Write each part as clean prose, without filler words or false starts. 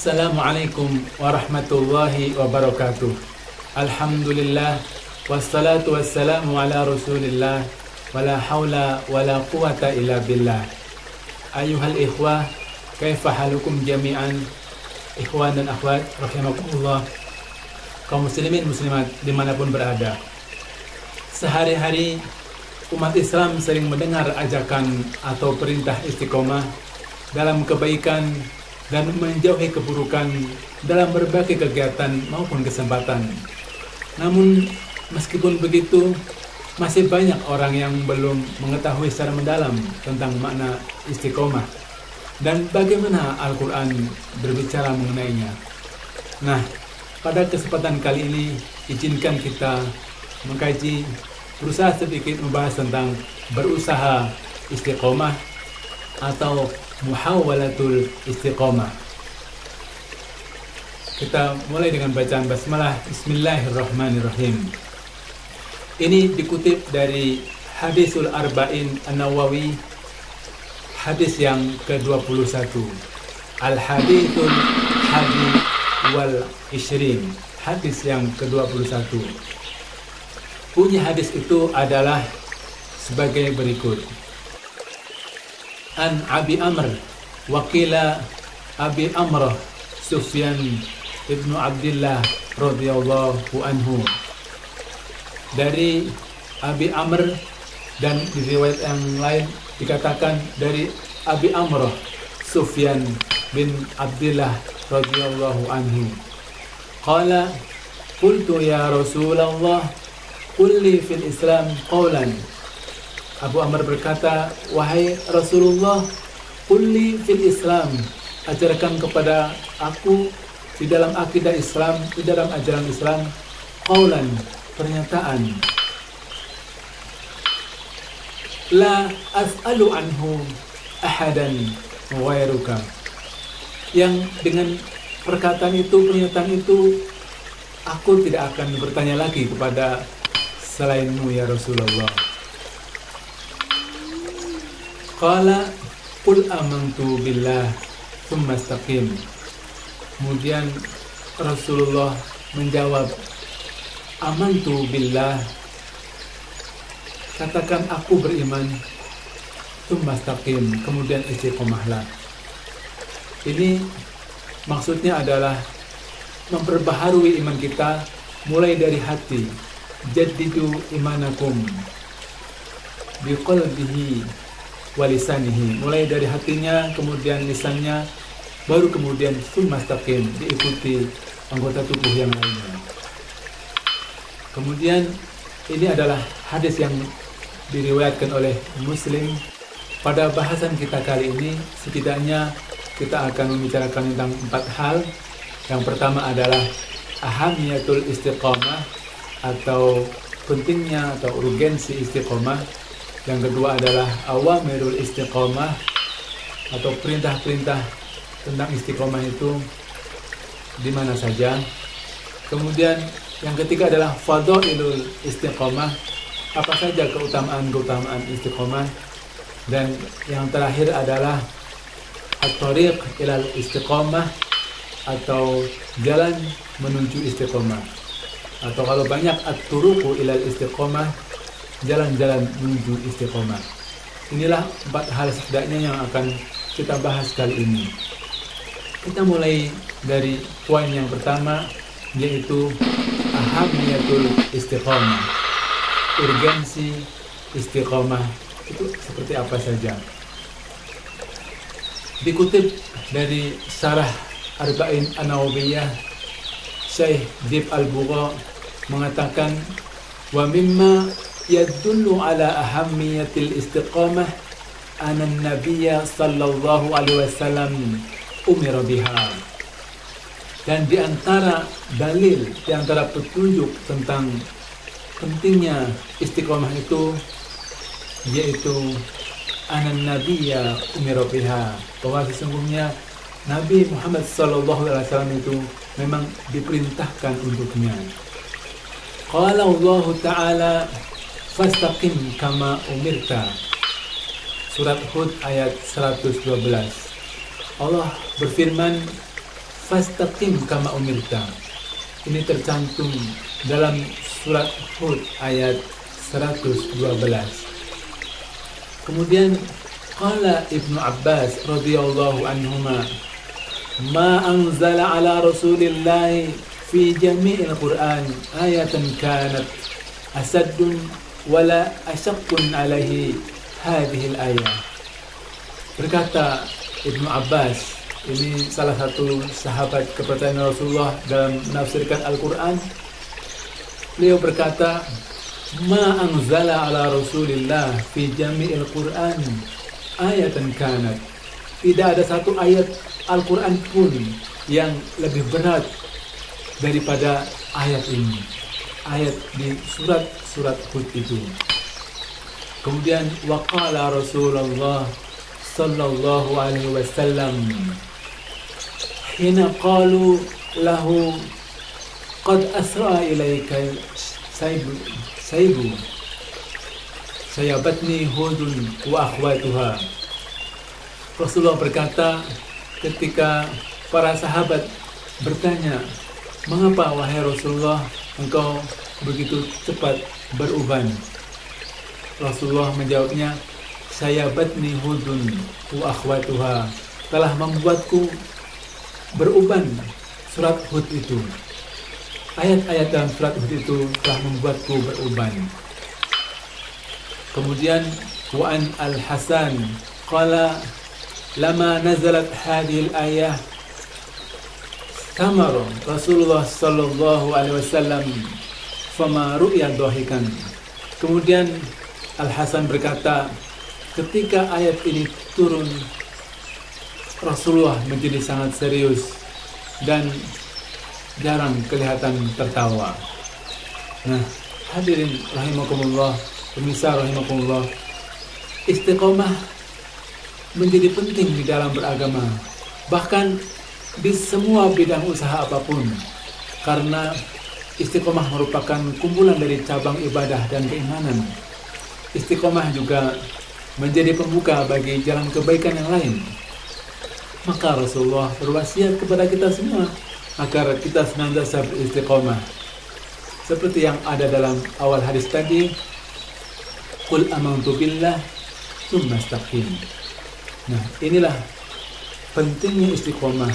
Assalamualaikum warahmatullahi wabarakatuh. Alhamdulillah wassalatu wassalamu ala Rasulillah wala haula wala quwata illa billah. Ayuhal ikhwah, kaifa halukum jami'an? Ikhwan dan akhwat rahimakumullah, kaum muslimin muslimat dimanapun berada. Sehari-hari umat Islam sering mendengar ajakan atau perintah istiqomah dalam kebaikan dan menjauhi keburukan dalam berbagai kegiatan maupun kesempatan. Namun meskipun begitu, masih banyak orang yang belum mengetahui secara mendalam tentang makna istiqomah dan bagaimana Al-Quran berbicara mengenainya. Nah, pada kesempatan kali ini izinkan kita berusaha sedikit membahas tentang berusaha istiqomah atau muhawalatul istiqomah. Kita mulai dengan bacaan basmalah. Bismillahirrahmanirrahim. Ini dikutip dari Hadisul Arba'in An-Nawawi, hadis yang ke-21. Al-Hadithul Hadi wal Ishrin, hadis yang ke-21. Bunyi hadis itu adalah sebagai berikut. An Abi Amr wakila Abi Amrah Sufyan ibnu Abdillah radhiyallahu anhu. Dari Abi Amr, dan di riwayat yang lain dikatakan dari Abi Amrah Sufyan bin Abdillah radhiyallahu anhu. Qala qultu ya Rasulullah qulli fil Islam qawlan. Abu Amr berkata, wahai Rasulullah, qulli fil Islam, ajarkan kepada aku di dalam akidah Islam, di dalam ajaran Islam, qawlan, pernyataan. La as'alu anhu ahadan ghairuka, yang dengan perkataan itu, pernyataan itu, aku tidak akan bertanya lagi kepada selainmu ya Rasulullah. Qala qul amantu billah tsumma istaqim. Kemudian Rasulullah menjawab, amantu billah, katakan aku beriman, tsumma istaqim, kemudian istiqomahlah. Ini maksudnya adalah memperbaharui iman kita mulai dari hati. Jaddidu imanakum biqalbihi walisanihi, mulai dari hatinya, kemudian lisannya, baru kemudian tsumastaqim, diikuti anggota tubuh yang lainnya. Kemudian ini adalah hadis yang diriwayatkan oleh Muslim. Pada bahasan kita kali ini setidaknya kita akan membicarakan tentang 4 hal. Yang pertama adalah ahamiyatul istiqomah atau pentingnya atau urgensi istiqomah. Yang kedua adalah awamirul istiqomah atau perintah-perintah tentang istiqomah itu di mana saja. Kemudian yang ketiga adalah fadhailul istiqomah, apa saja keutamaan-keutamaan istiqomah. Dan yang terakhir adalah at-thariq ilal istiqomah atau jalan menuju istiqomah, atau kalau banyak at-turuqu ilal istiqomah, jalan-jalan menuju istiqomah. Inilah 4 hal setidaknya yang akan kita bahas kali ini. Kita mulai dari poin yang pertama, yaitu ahamiyatul istiqomah. Urgensi istiqomah itu seperti apa saja. Dikutip dari Syarah Arba'in An-Nawawiyah, Syekh Dib Al-Bugha mengatakan, wa mimma yadullu ala ahammiyatil istiqamah anna nabiyya sallallahu alaihi wasallam umira biha. Dan di antara dalil, di antara petunjuk tentang pentingnya istiqamah itu, yaitu anna nabiyya umira biha, bahwa sesungguhnya Nabi Muhammad sallallahu alaihi wasallam itu memang diperintahkan untuknya. Qala Allah Ta'ala fastaqim kama umirta. Surat Hud ayat 112. Allah berfirman, fastaqim kama umirta. Ini tercantum dalam surat Hud ayat 112. Kemudian qala Ibnu Abbas radhiyallahu anhuma, ma anzala ala Rasulillah fi jami'il Qur'an ayatan kanat asaddun wala asyaqqun alaihi hadhihi al-ayah. Berkata Ibnu Abbas, ini salah satu sahabat kepercayaan Rasulullah dalam menafsirkan Al-Quran. Beliau berkata, ma anzala ala Rasulillah fi jami'il Qur'an ayatan kanat. Tidak ada satu ayat Al-Quran pun yang lebih berat daripada ayat ini, ayat di surat Hud itu. Kemudian waqala Rasulullah sallallahu alaihi wasallam hina qalu lahu qad asra ilaika saibu sayabatni hudun wa akhwatuha. Rasulullah berkata ketika para sahabat bertanya, mengapa wahai Rasulullah engkau begitu cepat beruban? Rasulullah menjawabnya, sayabatni hudun wa akhwatuha, telah membuatku beruban surat Hud itu. Ayat-ayat dalam surat Hud itu telah membuatku beruban. Kemudian Wa'an Al-Hasan qala lama nazalat hadhil ayah kamar Rasulullah sallallahu alaihi wasallam fama ru'ya dhahikan. Kemudian Al-Hasan berkata, ketika ayat ini turun, Rasulullah menjadi sangat serius dan jarang kelihatan tertawa. Nah, hadirin rahimakumullah, pemirsa rahimakumullah, istiqomah menjadi penting di dalam beragama, bahkan di semua bidang usaha apapun, karena istiqomah merupakan kumpulan dari cabang ibadah dan keimanan. Istiqomah juga menjadi pembuka bagi jalan kebaikan yang lain. Maka Rasulullah berwasiat kepada kita semua agar kita senantiasa beristiqomah. Seperti yang ada dalam awal hadis tadi, qul amantu billah tsumma istaqim. Nah, inilah pentingnya istiqomah.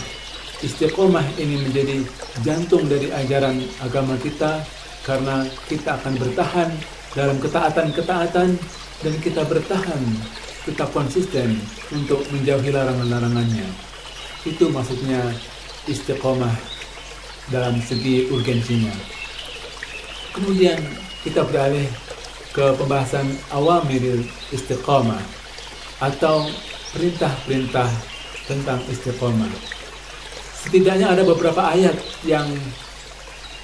Istiqomah ini menjadi jantung dari ajaran agama kita, karena kita akan bertahan dalam ketaatan-ketaatan, dan kita bertahan, kita konsisten untuk menjauhi larangan-larangannya. Itu maksudnya istiqomah dalam segi urgensinya. Kemudian kita beralih ke pembahasan awamiril istiqomah atau perintah-perintah tentang istiqomah. Setidaknya ada beberapa ayat yang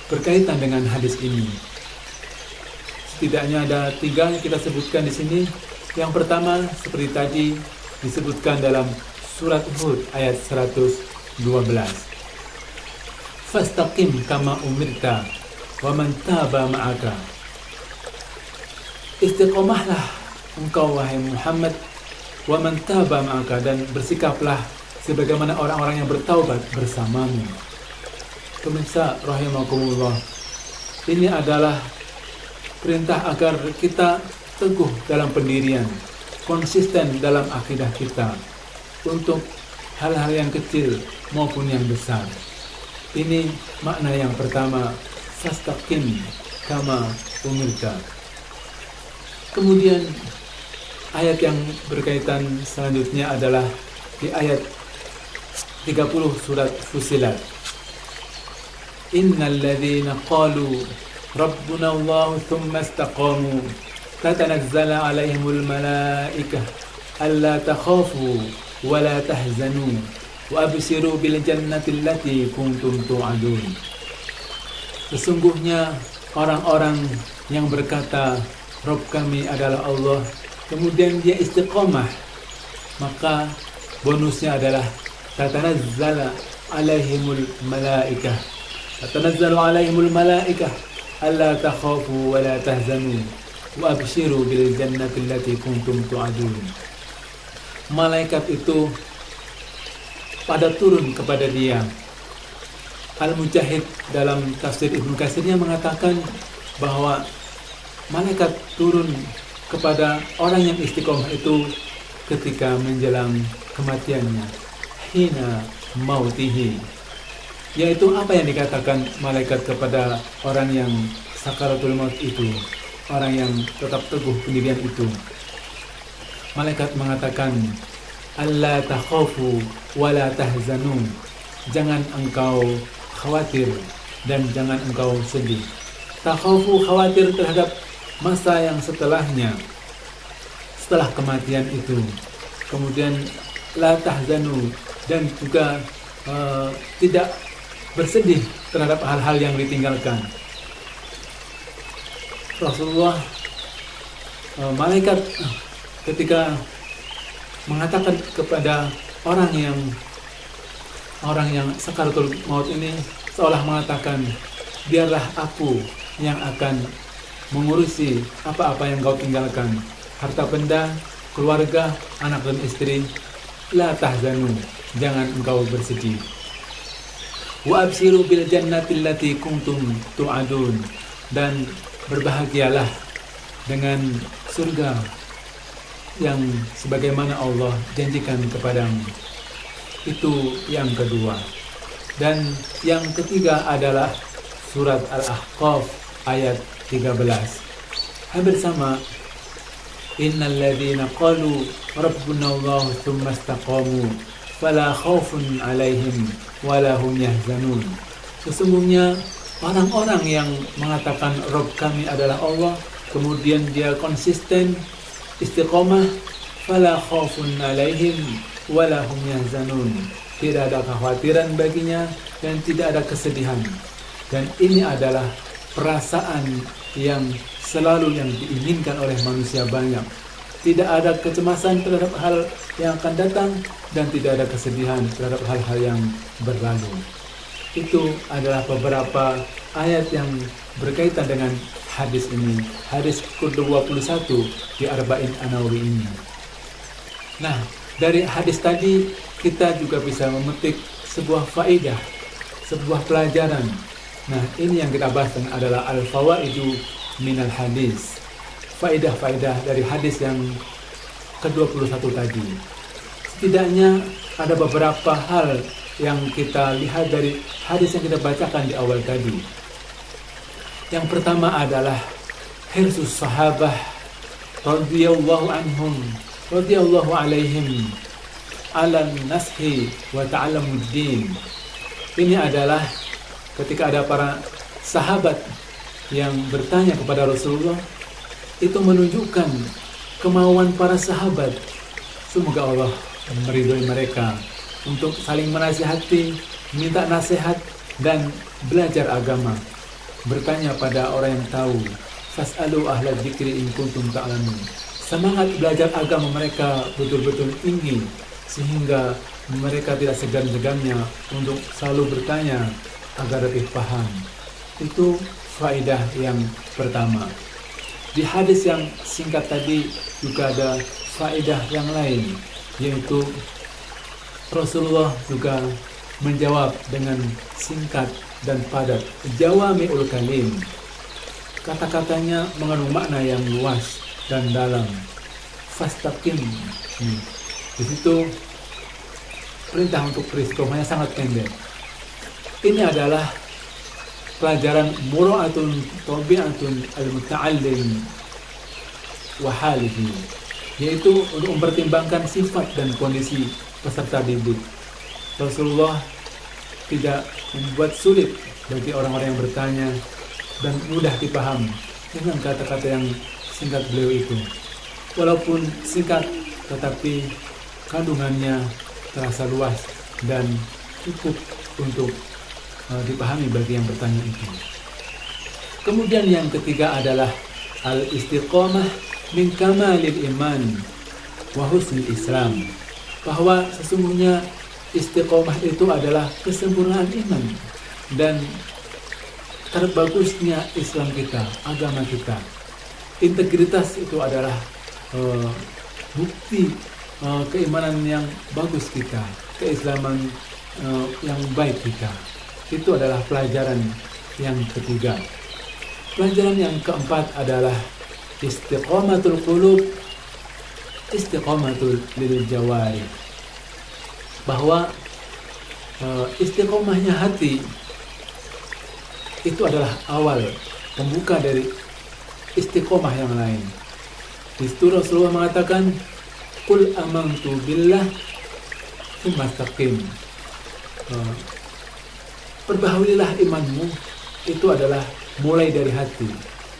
berkaitan dengan hadis ini. Setidaknya ada 3 yang kita sebutkan di sini. Yang pertama, seperti tadi disebutkan dalam surat Hud ayat 112. Fastaqim kama umirta wa man taba ma'aka. Istiqomahlah engkau wahai Muhammad, wa man taba ma'aka, dan bersikaplah sebagaimana orang-orang yang bertaubat bersamamu. Pemirsa rahimakumullah, ini adalah perintah agar kita teguh dalam pendirian, konsisten dalam akidah kita untuk hal-hal yang kecil maupun yang besar. Ini makna yang pertama, fastaqim kama umirta. Kemudian ayat yang berkaitan selanjutnya adalah di ayat 30 surat Fussilat. Innal ladzina qalu rabbuna Allah thumma istaqamu tatanazzalu alaihimul malaikah alla takhafu wa la tahzanu wa abshiru bil jannati allati kuntum tu'adun. Sesungguhnya orang-orang yang berkata Rabb kami adalah Allah, kemudian dia istiqomah, maka bonusnya adalah tatanazzalu alaihimul malaikah, tatanazzalu alaihimul malaikah alla takhafu wa la tahzanu wa abshiru bil jannati allati kuntum tu'adun. Malaikat itu pada turun kepada dia Al-Mujahid dalam tafsir Ibnu Katsirnya mengatakan bahwa malaikat turun kepada orang yang istiqomah itu ketika menjelang kematiannya, hina mautihi. Yaitu apa yang dikatakan malaikat kepada orang yang sakaratul maut itu, orang yang tetap teguh pendirian itu. Malaikat mengatakan, alla takhafu wa la tahzanu. Jangan engkau khawatir dan jangan engkau sedih. Takhafu, khawatir terhadap masa yang setelahnya, setelah kematian itu. Kemudian la tahzanu, dan juga tidak bersedih terhadap hal-hal yang ditinggalkan. Rasulullah, malaikat ketika mengatakan kepada orang yang sakaratul maut ini, seolah mengatakan, biarlah aku yang akan mengurusi apa-apa yang kau tinggalkan, harta benda, keluarga, anak dan istri. La tahzanu, jangan engkau bersedih. Wa abshiru bil jannati allati kuntum tu'adun, dan berbahagialah dengan surga yang sebagaimana Allah janjikan kepadamu. Itu yang kedua. Dan yang ketiga adalah surat Al-Ahqaf ayat 13. Hampir sama. Innal ladzina qalu rabbuna Allah tsumma istaqamu fala khaufun 'alaihim wala hum yahzanun. Sesungguhnya orang-orang yang mengatakan Rabb kami adalah Allah, kemudian dia konsisten istiqomah, fala khaufun 'alaihim wala hum yahzanun. Tidak ada kekhawatiran baginya dan tidak ada kesedihan. Dan ini adalah perasaan yang selalu yang diinginkan oleh manusia banyak. Tidak ada kecemasan terhadap hal yang akan datang dan tidak ada kesedihan terhadap hal-hal yang berlalu. Itu adalah beberapa ayat yang berkaitan dengan hadis ini, hadis ke-21 di Arba'in An-Nawawi ini. Nah, dari hadis tadi kita juga bisa memetik sebuah faedah, sebuah pelajaran. Nah, ini yang kita bahas adalah al-fawaidu minal hadis. Faedah-faedah dari hadis yang ke-21 tadi. Setidaknya ada beberapa hal yang kita lihat dari hadis yang kita bacakan di awal tadi. Yang pertama adalah hirsus sahabah radhiyallahu anhum radhiyallahu alaihim ala nashi wa ta'allamuddin. Ini adalah ketika ada para sahabat yang bertanya kepada Rasulullah, itu menunjukkan kemauan para sahabat. Semoga Allah meridhoi mereka untuk saling menasihati, minta nasihat dan belajar agama. Bertanya pada orang yang tahu. Fas'alu ahla dzikri in kuntum ta'lamun. Semangat belajar agama mereka betul-betul tinggi sehingga mereka tidak segan-segannya untuk selalu bertanya agar lebih paham. Itu faedah yang pertama. Di hadis yang singkat tadi juga ada faedah yang lain, yaitu Rasulullah juga menjawab dengan singkat dan padat, jawami'ul kalim. Kata-katanya mengandung makna yang luas dan dalam. Fastaqim. Di situ perintah untuk beristiqomahnya sangat pendek. Ini adalah pelajaran mura'atun tabi'atun al-muta'allim wa halihi, yaitu untuk mempertimbangkan sifat dan kondisi peserta didik. Rasulullah tidak membuat sulit bagi orang-orang yang bertanya dan mudah dipahami dengan kata-kata yang singkat beliau itu. Walaupun singkat, tetapi kandungannya terasa luas dan cukup untuk dipahami bagi yang bertanya itu. Kemudian yang ketiga adalah al-istiqamah min kamalil iman wa husnil Islam, bahwa sesungguhnya istiqamah itu adalah kesempurnaan iman dan terbagusnya Islam kita, agama kita. Integritas itu adalah bukti keimanan yang bagus kita, keislaman yang baik kita. Itu adalah pelajaran yang ketiga. Pelajaran yang keempat adalah istiqomatul qulub, istiqomatul lil jawari. Bahwa istiqomahnya hati itu adalah awal pembuka dari istiqomah yang lain. Di situ Rasulullah mengatakan, "Qul amantu billah tsumma istaqim." Perbaharuilah imanmu, itu adalah mulai dari hati.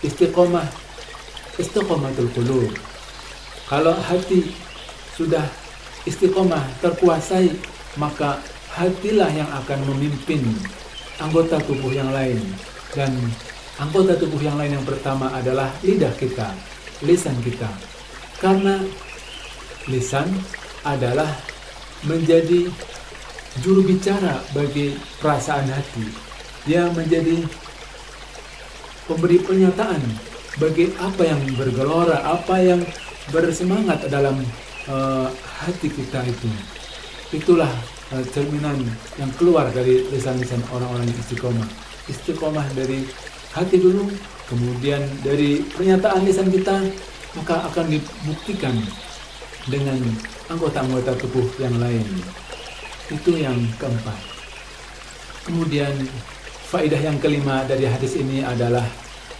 Istiqomatul qulub. Kalau hati sudah istiqomah terkuasai, maka hatilah yang akan memimpin anggota tubuh yang lain. Dan anggota tubuh yang lain yang pertama adalah lidah kita, lisan kita. Karena lisan adalah menjadi juru bicara bagi perasaan hati. Dia menjadi pemberi pernyataan bagi apa yang bergelora, apa yang bersemangat dalam hati kita itu. Itulah cerminan yang keluar dari lisan-lisan orang-orang yang istiqomah. Istiqomah dari hati dulu, kemudian dari pernyataan lisan kita, maka akan dibuktikan dengan anggota-anggota tubuh yang lain. Itu yang keempat. Kemudian faedah yang kelima dari hadis ini adalah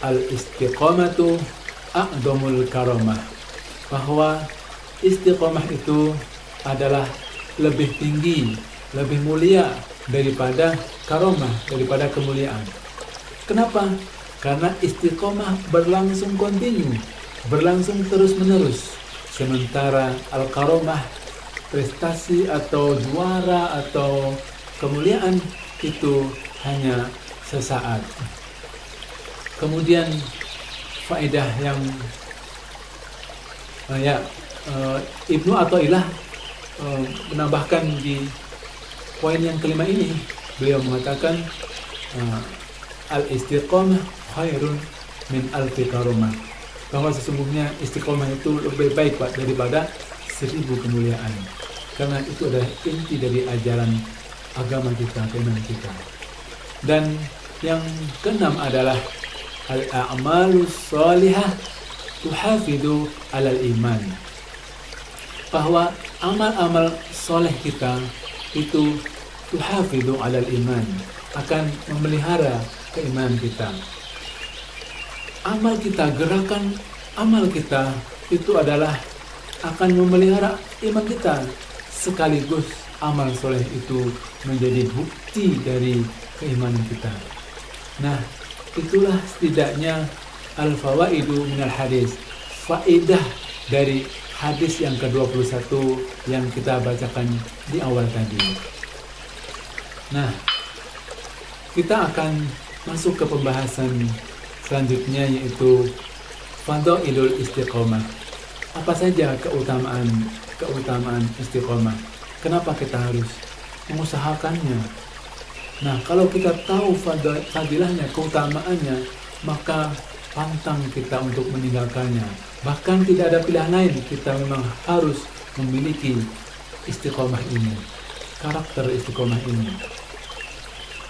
al-istiqomatu a'dhamul karamah. Bahwa istiqomah itu adalah lebih tinggi, lebih mulia daripada karomah, daripada kemuliaan. Kenapa? Karena istiqomah berlangsung kontinu, berlangsung terus-menerus. Sementara al-karomah, prestasi atau juara atau kemuliaan, itu hanya sesaat. Kemudian faedah yang Ibnu Athaillah menambahkan di poin yang kelima ini, beliau mengatakan al-istiqomah khairun min alfi karomah, bahwa sesungguhnya istiqomah itu lebih baik Pak daripada 1000 kemuliaan, karena itu adalah inti dari ajaran agama kita, keimanan kita. Dan yang keenam adalah al-a'malus shalihah tuhafidhu alal iman, bahwa amal-amal soleh kita itu tuhafidhu alal iman, akan memelihara keimanan kita. Amal kita, gerakan amal kita itu adalah akan memelihara iman kita, sekaligus amal soleh itu menjadi bukti dari keimanan kita. Nah, itulah setidaknya al-fawaidu minal hadis, faedah dari hadis yang ke-21 yang kita bacakan di awal tadi. Nah, kita akan masuk ke pembahasan selanjutnya, yaitu fadhailul istiqomah. Apa saja keutamaan istiqomah? Kenapa kita harus mengusahakannya? Nah, kalau kita tahu fadilahnya, keutamaannya, maka pantang kita untuk meninggalkannya. Bahkan tidak ada pilihan lain, kita memang harus memiliki istiqomah ini, karakter istiqomah ini.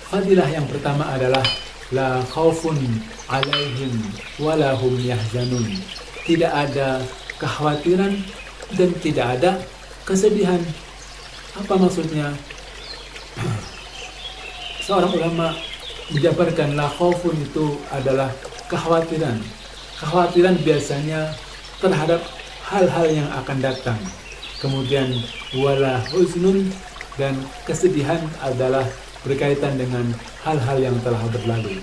Fadilah yang pertama adalah la khaufun alaihim walahum yahzanun. Tidak ada kekhawatiran dan tidak ada kesedihan. Apa maksudnya? Seorang ulama menjabarkan la khaufun itu adalah kekhawatiran. Kekhawatiran biasanya terhadap hal-hal yang akan datang. Kemudian wala huznun, dan kesedihan adalah berkaitan dengan hal-hal yang telah berlalu.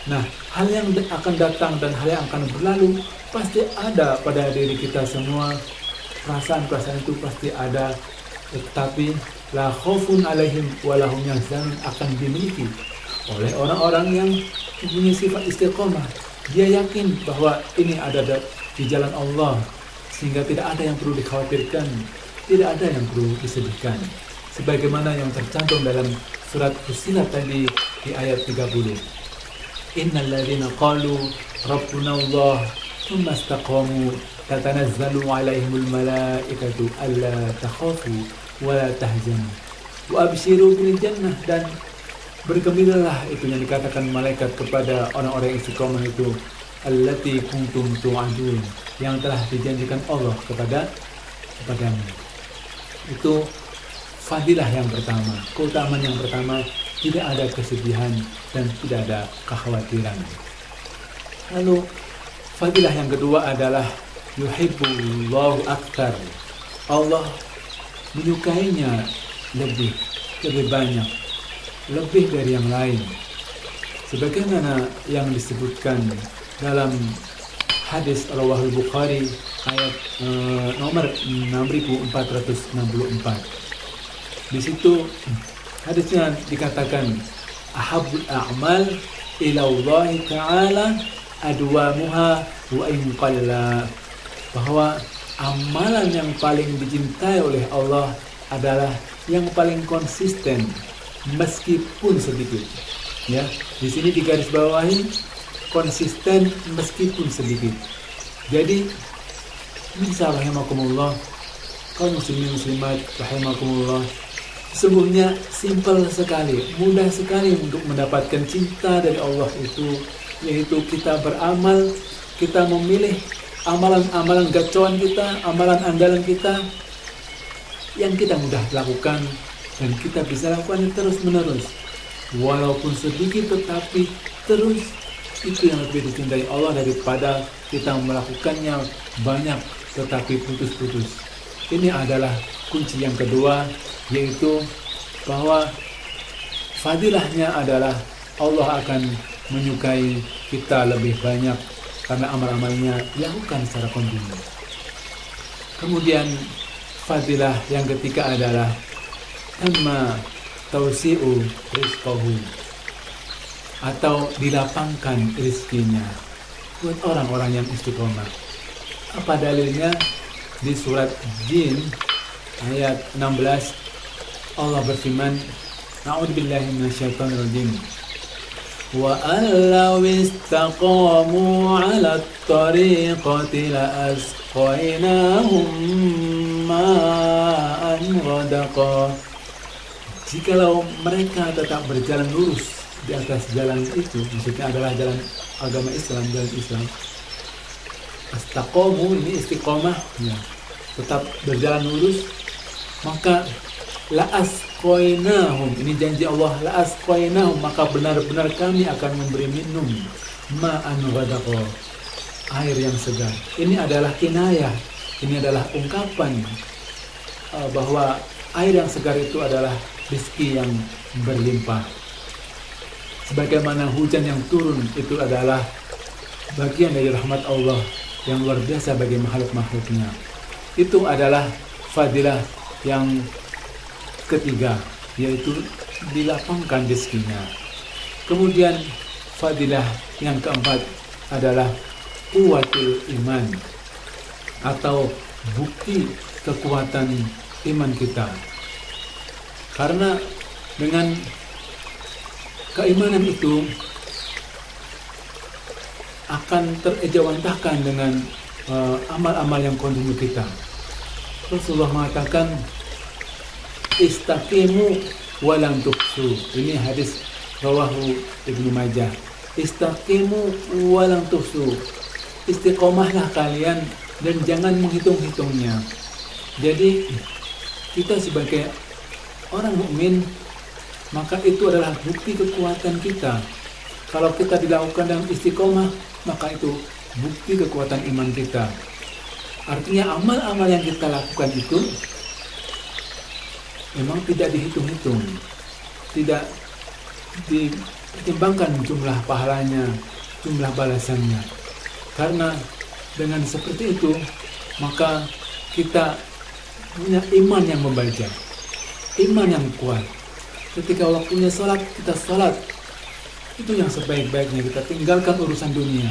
Nah, hal yang akan datang dan hal yang akan berlalu pasti ada pada diri kita semua. Perasaan-perasaan itu pasti ada, tetapi la khaufun alaihim walahum yahzanun akan dimiliki oleh orang-orang yang mempunyai sifat istiqomah. Dia yakin bahwa ini ada di jalan Allah, sehingga tidak ada yang perlu dikhawatirkan, tidak ada yang perlu disedihkan. Sebagaimana yang tercantum dalam surat Fussilat tadi di ayat 30. Innal ladzina qalu rabbuna Allah tsumma istaqamu tatanazzalu alaihimul malaikatu alla takhafu wa la tahzanu wa abshiru bil jannah. Dan Bergembiralah, itu yang dikatakan malaikat kepada orang-orang yang istiqomah itu, allati kuntum tu'adun, yang telah dijanjikan Allah kepadamu. Itu fadilah yang pertama, keutamaan yang pertama, tidak ada kesedihan dan tidak ada kekhawatiran. Lalu fadilah yang kedua adalah yuhibbullahu aktsar. Allah menyukainya lebih banyak, lebih dari yang lain. Sebagaimana yang disebutkan dalam hadis Rawahul Bukhari ayat nomor 6464. Di situ hadisnya dikatakan ahabbul a'mal ila Allah Ta'ala adwamuha wa in qalla, bahwa amalan yang paling dicintai oleh Allah adalah yang paling konsisten meskipun sedikit. Ya, di sini digarisbawahi konsisten meskipun sedikit. Jadi, misal rahimakumullah, kaum muslimin muslimat rahimakumullah, sesungguhnya simpel sekali, mudah sekali untuk mendapatkan cinta dari Allah itu, yaitu kita beramal, kita memilih amalan-amalan gacoan kita, amalan andalan kita yang kita mudah lakukan dan kita bisa lakukan terus-menerus. Walaupun sedikit tetapi terus, itu yang lebih dicintai Allah daripada kita melakukannya banyak tetapi putus-putus. Ini adalah kunci yang kedua, yaitu bahwa fadilahnya adalah Allah akan menyukai kita lebih banyak karena amal-amalnya dilakukan secara kontinu. Kemudian fadilah yang ketiga adalah tamma tausi'u rizqahu, atau dilapangkan rezekinya buat orang-orang yang istiqomah. Apa dalilnya? Di surat Jin ayat 16 Allah berfirman, A'udzubillahi minasyaitonir rajim. Wa allaw istaqamu 'ala at-tariqati la asqainahum ma'an ghadaqa. Jikalau mereka tetap berjalan lurus di atas jalan itu, maksudnya adalah jalan agama Islam, jalan Islam. Astaqamu, ini istiqomah, ya, tetap berjalan lurus, maka la asqainahum, ini janji Allah, la asqainahum, maka benar-benar kami akan memberi minum ma'an ghadaqa, air yang segar. Ini adalah kinayah, ini adalah ungkapan bahwa air yang segar itu adalah rezeki yang berlimpah. Sebagaimana hujan yang turun itu adalah bagian dari rahmat Allah yang luar biasa bagi makhluk-makhluknya. Itu adalah fadilah yang ketiga, yaitu dilapangkan rezekinya. Kemudian fadilah yang keempat adalah kuwatul iman, atau bukti kekuatan iman kita. Karena dengan keimanan itu akan terejawantahkan dengan amal-amal yang kontinu kita. Rasulullah mengatakan, istaqimu walam tuhsu. Ini hadis rawahu Ibnu Majah. Istaqimu walam tuhsu. Istiqomahlah kalian dan jangan menghitung-hitungnya. Jadi kita sebagai orang mukmin, maka itu adalah bukti kekuatan kita. Kalau kita dilakukan dengan istiqomah, maka itu bukti kekuatan iman kita. Artinya amal-amal yang kita lakukan itu memang tidak dihitung-hitung, tidak dipertimbangkan jumlah pahalanya, jumlah balasannya. Karena dengan seperti itu, maka kita punya iman yang membaja, iman yang kuat. Ketika waktunya sholat, kita sholat. Itu yang sebaik-baiknya, kita tinggalkan urusan dunia.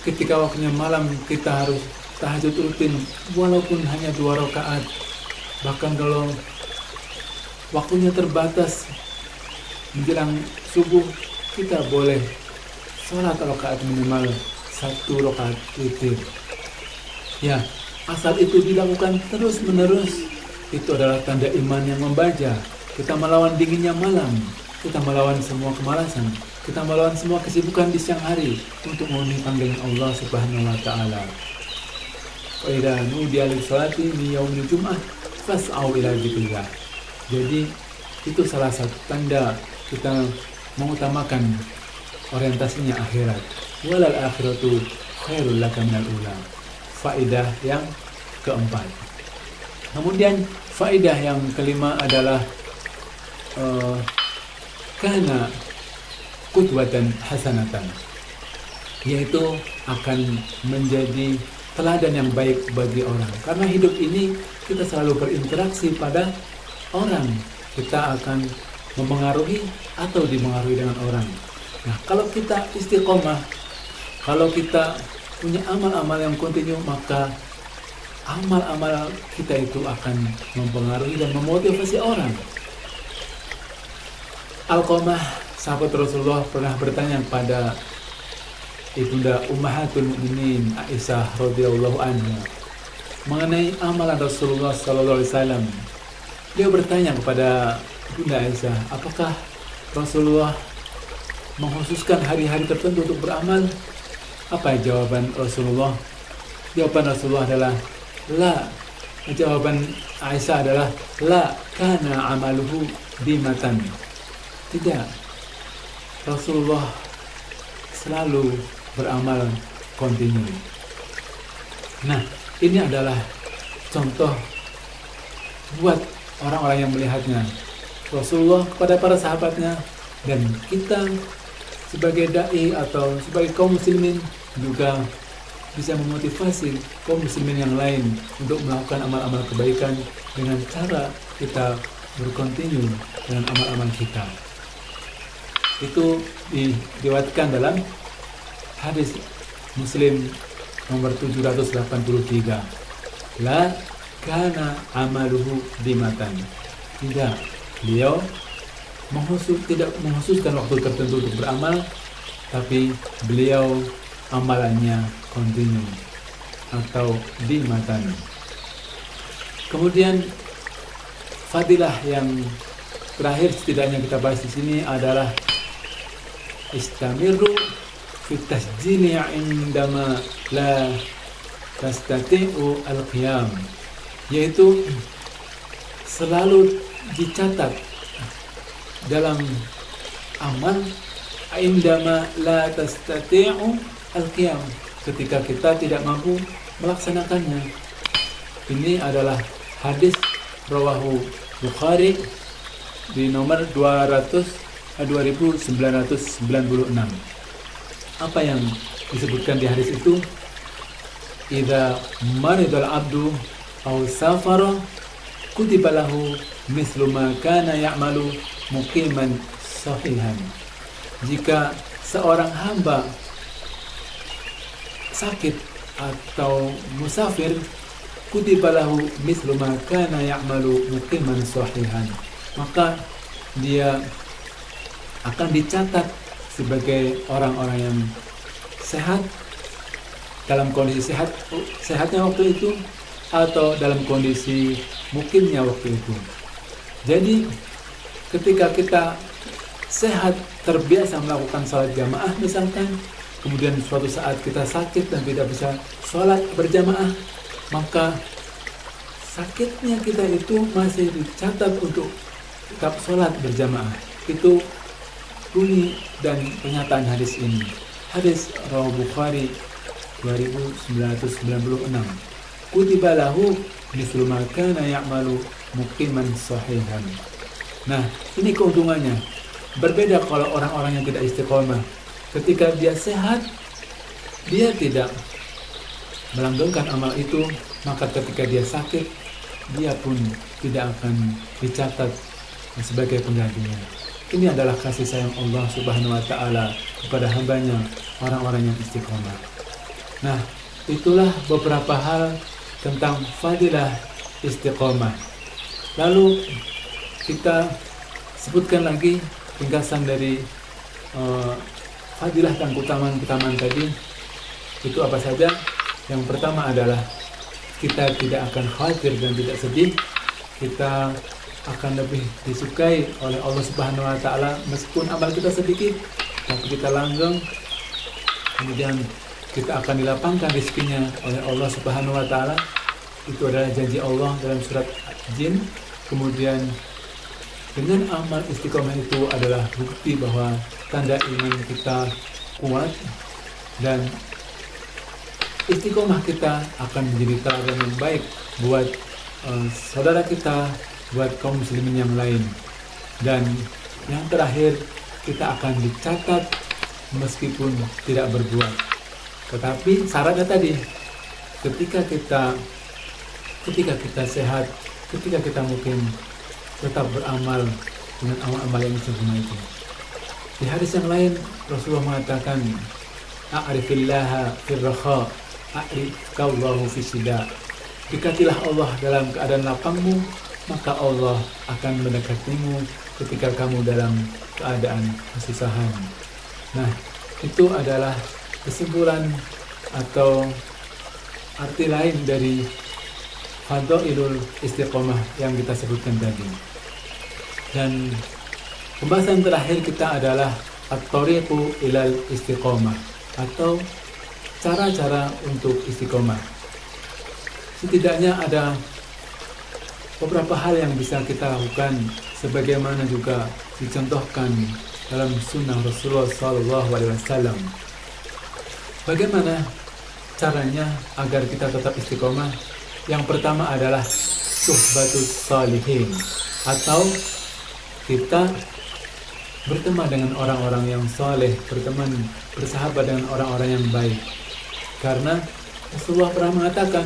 Ketika waktunya malam, kita harus tahajud rutin, walaupun hanya 2 rakaat. Bahkan kalau waktunya terbatas, menjelang subuh, kita boleh sholat rakaat minimal 1 rakaat witir. Ya, asal itu dilakukan terus-menerus, itu adalah tanda iman yang membaja. Kita melawan dinginnya malam, kita melawan semua kemalasan, kita melawan semua kesibukan di siang hari untuk memenuhi panggilan Allah Subhanahu wa taala. Wa idza nudiya lis-salati min yaumil jum'ah fas'au ila dzikrillah. Jadi itu salah satu tanda kita mengutamakan orientasinya akhirat. Walal akhiratu khairul laka minal ula. Faedah yang keempat. Kemudian faedah yang kelima adalah karena qudwatan hasanatan, yaitu akan menjadi teladan yang baik bagi orang. Karena hidup ini kita selalu berinteraksi pada orang, kita akan memengaruhi atau dipengaruhi dengan orang. Nah, kalau kita istiqomah, kalau kita punya amal-amal yang kontinu, maka amal-amal kita itu akan mempengaruhi dan memotivasi orang. Alqamah, sahabat Rasulullah, pernah bertanya kepada Ibunda Ummahatul Mukminin Aisyah radhiyallahu anha mengenai amalan Rasulullah sallallahu alaihi wasallam. Dia bertanya kepada Ibunda Aisyah, apakah Rasulullah mengkhususkan hari-hari tertentu untuk beramal? Apa jawaban Rasulullah? Jawaban Rasulullah adalah la. Jawaban Aisyah adalah la kana amaluhu dimatan. Tidak, Rasulullah selalu beramal kontinu. Nah, ini adalah contoh buat orang-orang yang melihatnya, Rasulullah kepada para sahabatnya, dan kita sebagai dai atau sebagai kaum muslimin juga bisa memotivasi kaum muslimin yang lain untuk melakukan amal-amal kebaikan dengan cara kita berkontinu dengan amal-amal kita. Itu diriwayatkan dalam hadis Muslim nomor 783. La kana amaluhu dimatan. Tidak, beliau tidak mengkhususkan waktu tertentu untuk beramal, tapi beliau amalannya kontinu atau dimatan. Kemudian fadilah yang terakhir setidaknya kita bahas di sini adalah istamiru fi tasjili indama la tastati'u al-qiyam, yaitu selalu dicatat dalam amal indama la tastati'u al-qiyam, ketika kita tidak mampu melaksanakannya. Ini adalah hadis rawahu Bukhari di nomor 2996. Apa yang disebutkan di hadis itu? Idza maridal abdu aw safara kutiba lahu mislu ma kana ya'malu muqiman sahihan. Jika seorang hamba sakit atau musafir, kutiba lahu mislu ma kana ya'malu muqiman sahihan, maka dia akan dicatat sebagai orang-orang yang sehat, dalam kondisi sehatnya waktu itu, atau dalam kondisi mukimnya waktu itu. Jadi ketika kita sehat, terbiasa melakukan sholat jamaah misalkan, kemudian suatu saat kita sakit dan tidak bisa sholat berjamaah, maka sakitnya kita itu masih dicatat untuk tetap sholat berjamaah. Itu bunyi dan pernyataan hadis ini. Hadis rawahu Bukhari 2996. Kutiba lahu mislu ma kana ya'malu muqiman sahihan. Nah, ini keuntungannya. Berbeda kalau orang-orang yang tidak istiqomah. Ketika dia sehat, dia tidak melanggengkan amal itu, maka ketika dia sakit, dia pun tidak akan dicatat sebagai penggantinya. Ini adalah kasih sayang Allah Subhanahu wa taala kepada hambanya, orang-orang yang istiqomah. Nah, itulah beberapa hal tentang fadilah istiqomah. Lalu kita sebutkan lagi ringkasan dari fadilah dan keutamaan tadi. Itu apa saja? Yang pertama adalah kita tidak akan khawatir dan tidak sedih. Kita akan lebih disukai oleh Allah Subhanahu wa taala meskipun amal kita sedikit, tapi kita langgeng, kemudian kita akan dilapangkan rezekinya oleh Allah Subhanahu wa taala. Itu adalah janji Allah dalam surat Jin. Kemudian dengan amal istiqomah itu adalah bukti bahwa tanda iman kita kuat, dan istiqomah kita akan menjadi teladan yang baik buat saudara kita, buat kaum muslimin yang lain. Dan yang terakhir, kita akan dicatat meskipun tidak berbuat. Tetapi syaratnya tadi, ketika kita sehat, ketika kita mungkin tetap beramal dengan amal-amal yang sempurna itu. Di hadis yang lain Rasulullah mengatakan, "A'rifillaha firraha, a'rifkallahu fisida." Dekatilah Allah dalam keadaan lapangmu, maka Allah akan mendekatimu ketika kamu dalam keadaan kesusahan. Nah, itu adalah kesimpulan atau arti lain dari fadhailul istiqomah yang kita sebutkan tadi. Dan pembahasan terakhir kita adalah at-thariqu ilal istiqomah, atau cara-cara untuk istiqomah. Setidaknya ada beberapa hal yang bisa kita lakukan sebagaimana juga dicontohkan dalam sunnah Rasulullah SAW. Bagaimana caranya agar kita tetap istiqomah? Yang pertama adalah suhbatus salihin, atau kita berteman dengan orang-orang yang saleh, bersahabat dengan orang-orang yang baik. Karena Rasulullah pernah mengatakan,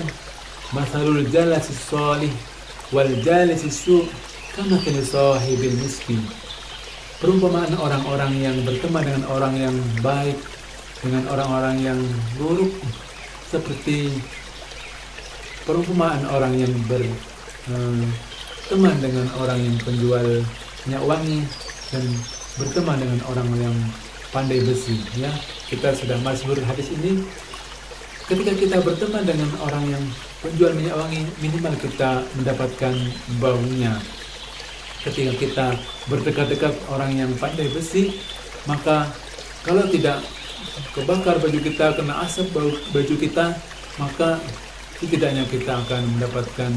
"Masalul jalasis salih wal jalisis su' kamathali sahibil miskin." Perumpamaan orang-orang yang berteman dengan orang yang baik dengan orang-orang yang buruk seperti perumpamaan orang yang berteman dengan orang yang penjual minyak wangi dan berteman dengan orang yang pandai besi. Ya, kita sudah masyhur hadis ini. Ketika kita berteman dengan orang yang penjual minyak wangi, minimal kita mendapatkan baunya. Ketika kita berdekat-dekat orang yang pandai besi, maka kalau tidak kebakar baju kita, kena asap baju kita, maka setidaknya kita akan mendapatkan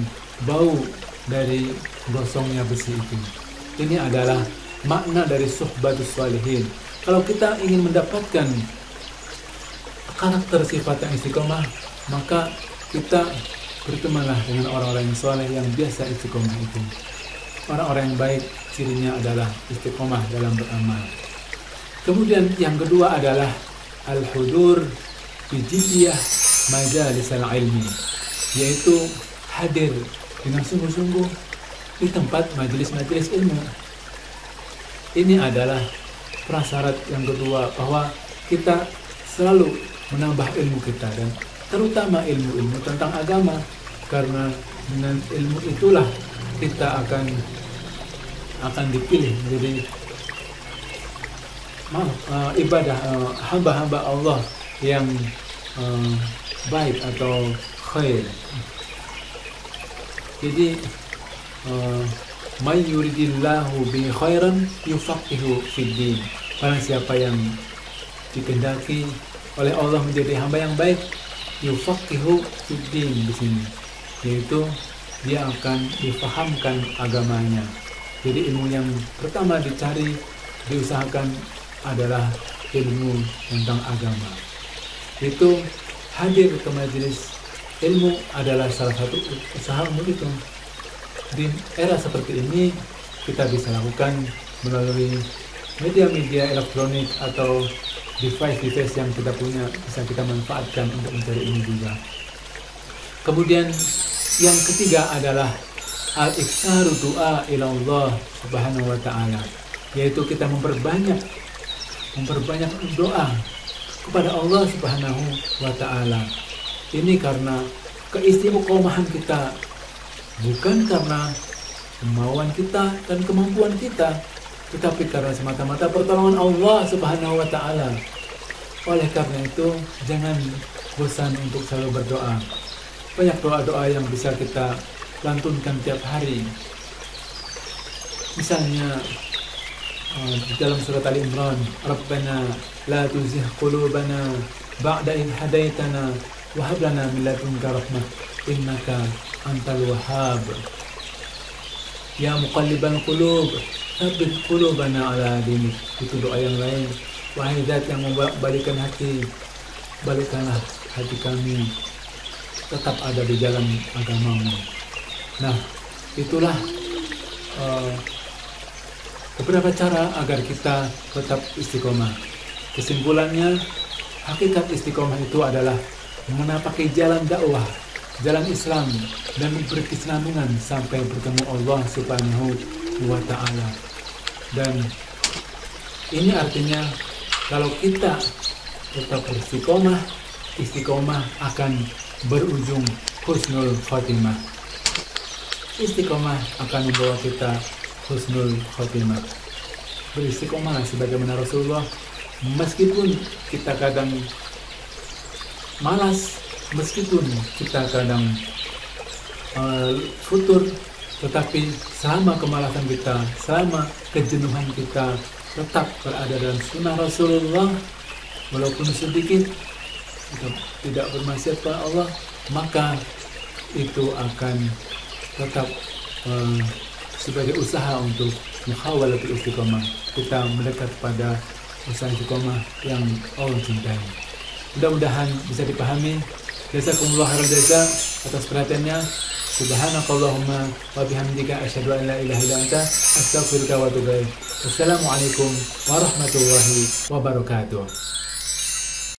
bau dari gosongnya besi itu. Ini adalah makna dari suhbatus salihin. Kalau kita ingin mendapatkan karakter sifat yang istiqomah, maka kita bertemanlah dengan orang-orang yang saleh yang biasa istiqomah itu. Orang-orang yang baik cirinya adalah istiqomah dalam beramal. Kemudian yang kedua adalah al-hudur bijiddiyah majalisal ilmi, yaitu hadir dengan sungguh-sungguh di tempat majelis-majelis ilmu. Ini adalah prasyarat yang kedua, bahwa kita selalu menambah ilmu kita, dan terutama ilmu-ilmu tentang agama, karena dengan ilmu itulah kita akan dipilih menjadi ibadah hamba-hamba Allah yang baik atau khair. Jadi may yuridillahu bi khairan yufaqihu fid din. Barang siapa yang dikehendaki oleh Allah menjadi hamba yang baik, yufaqihu fid din di sini, yaitu dia akan difahamkan agamanya. Jadi ilmu yang pertama dicari, diusahakan adalah ilmu tentang agama. Itu hadir ke majelis ilmu adalah salah satu usaha untuk itu. Di era seperti ini kita bisa lakukan melalui media-media elektronik atau device-device yang kita punya, bisa kita manfaatkan untuk mencari ilmu juga. Kemudian yang ketiga adalah al-iktsaru du'a ila Allah Subhanahu wa ta'ala, yaitu kita memperbanyak doa kepada Allah Subhanahu wa ta'ala. Ini karena keistiqomahan kita, bukan karena kemauan kita dan kemampuan kita, tetapi karena semata-mata pertolongan Allah Subhanahu wa ta'ala. Oleh karena itu, jangan bosan untuk selalu berdoa. Banyak doa-doa yang bisa kita lantunkan tiap hari. Misalnya di dalam surat Ali Imran, Rabbana la tuzigh qulubana ba'da idh hadaitana wa hab lana min ladunka rahmah innaka antal wahhab. Ya muqallibal qulub, tsabbit qulubana ala dinik. Itu doa yang lain. Wahai Zat yang membalikkan hati, balikkanlah hati kami tetap ada di jalan agamamu. Nah, itulah beberapa cara agar kita tetap istiqomah. Kesimpulannya, hakikat istiqomah itu adalah menapaki jalan dakwah, jalan Islam, dan berkesinambungan sampai bertemu Allah Subhanahu wa Ta'ala. Dan ini artinya kalau kita tetap beristiqomah, istiqomah akan berujung husnul khotimah. Istiqomah akan membawa kita husnul khotimah. Beristiqomah sebagaimana Rasulullah, meskipun kita kadang malas, meskipun kita kadang futur, tetapi selama kemalasan kita, selama kejenuhan kita tetap berada dalam sunnah Rasulullah, walaupun sedikit, kita tidak bermaksiat kepada Allah, maka itu akan tetap sebagai usaha untuk muhawalatul istiqomah. Kita mendekat pada usaha istiqomah yang Allah cintai. Mudah-mudahan bisa dipahami. Jazakumullah khairal jaza atas perhatiannya. Subhanakallahumma wa bihamdika asyhadu an la ilaha illa anta astaghfiruka wa atubu ilaik. Wassalamualaikum warahmatullahi wabarakatuh.